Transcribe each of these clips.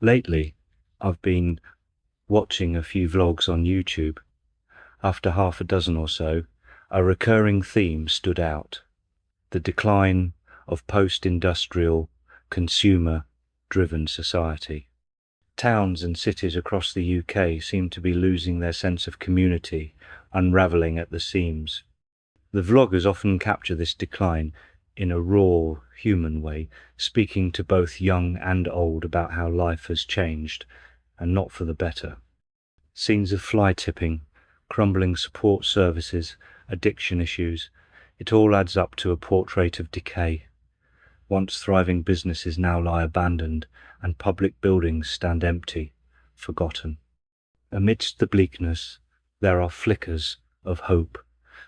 Lately, I've been watching a few vlogs on YouTube. After half a dozen or so, a recurring theme stood out: the decline of post-industrial, consumer-driven society. Towns and cities across the UK seem to be losing their sense of community, unravelling at the seams. The vloggers often capture this decline in a raw, human way, speaking to both young and old about how life has changed, and not for the better. Scenes of fly tipping, crumbling support services, addiction issues, it all adds up to a portrait of decay. Once thriving businesses now lie abandoned, and public buildings stand empty, forgotten. Amidst the bleakness, there are flickers of hope,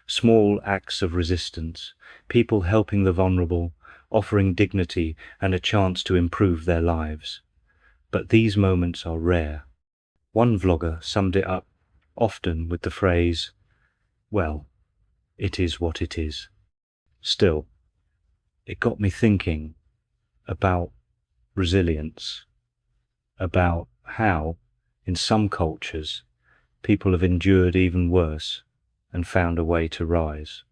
small acts of resistance, people helping the vulnerable, offering dignity and a chance to improve their lives. But these moments are rare. One vlogger summed it up often with the phrase, "Well, it is what it is." Still, it got me thinking about resilience, about how, in some cultures, people have endured even worse and found a way to rise.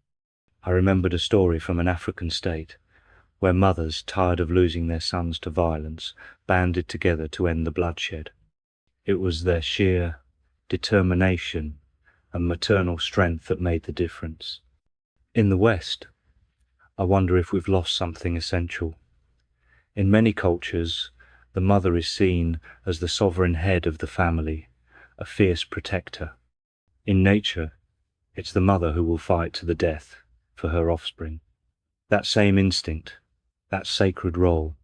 I remembered a story from an African state where mothers, tired of losing their sons to violence, banded together to end the bloodshed. It was their sheer determination and maternal strength that made the difference. In the West, I wonder if we've lost something essential. In many cultures, the mother is seen as the sovereign head of the family, a fierce protector. In nature, it's the mother who will fight to the death for her offspring. That same instinct, that sacred role,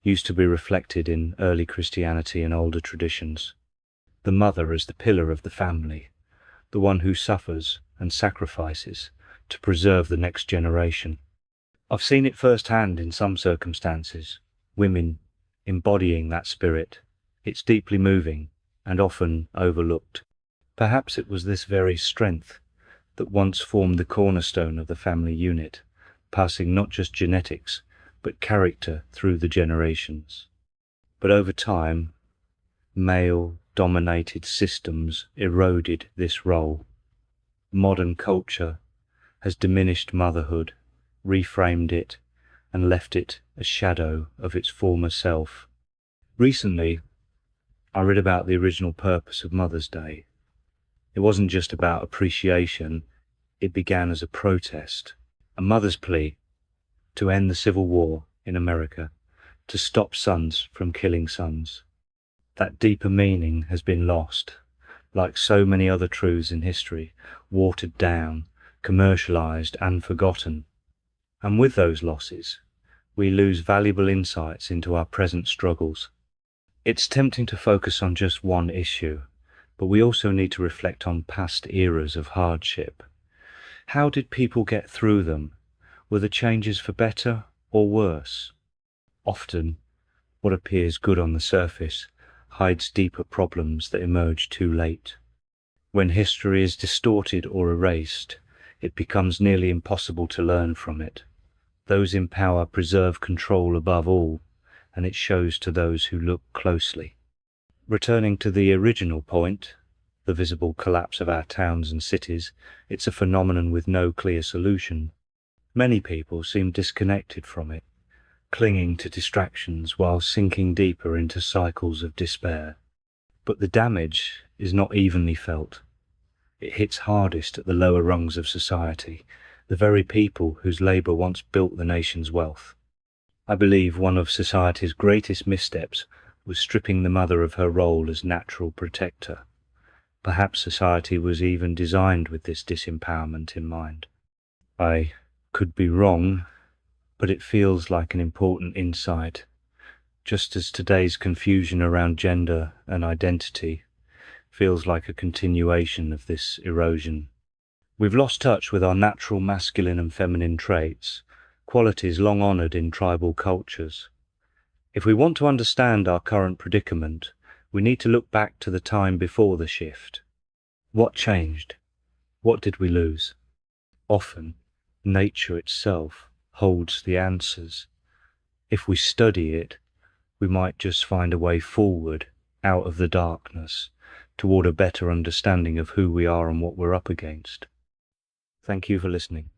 used to be reflected in early Christianity and older traditions. The mother as the pillar of the family, the one who suffers and sacrifices to preserve the next generation. I've seen it firsthand in some circumstances, women embodying that spirit. It's deeply moving and often overlooked. Perhaps it was this very strength that once formed the cornerstone of the family unit, passing not just genetics, but character through the generations. But over time, male-dominated systems eroded this role. Modern culture has diminished motherhood, reframed it, and left it a shadow of its former self. Recently, I read about the original purpose of Mother's Day. It wasn't just about appreciation, it began as a protest, a mother's plea to end the Civil War in America, to stop sons from killing sons. That deeper meaning has been lost, like so many other truths in history, watered down, commercialized and forgotten. And with those losses, we lose valuable insights into our present struggles. It's tempting to focus on just one issue, but we also need to reflect on past eras of hardship. How did people get through them? Were the changes for better or worse? Often, what appears good on the surface hides deeper problems that emerge too late. When history is distorted or erased, it becomes nearly impossible to learn from it. Those in power preserve control above all, and it shows to those who look closely. Returning to the original point, the visible collapse of our towns and cities, it's a phenomenon with no clear solution. Many people seem disconnected from it, clinging to distractions while sinking deeper into cycles of despair. But the damage is not evenly felt. It hits hardest at the lower rungs of society, the very people whose labour once built the nation's wealth. I believe one of society's greatest missteps was stripping the mother of her role as natural protector. Perhaps society was even designed with this disempowerment in mind. I could be wrong, but it feels like an important insight, just as today's confusion around gender and identity feels like a continuation of this erosion. We've lost touch with our natural masculine and feminine traits, qualities long honoured in tribal cultures. If we want to understand our current predicament, we need to look back to the time before the shift. What changed? What did we lose? Often, nature itself holds the answers. If we study it, we might just find a way forward out of the darkness toward a better understanding of who we are and what we're up against. Thank you for listening.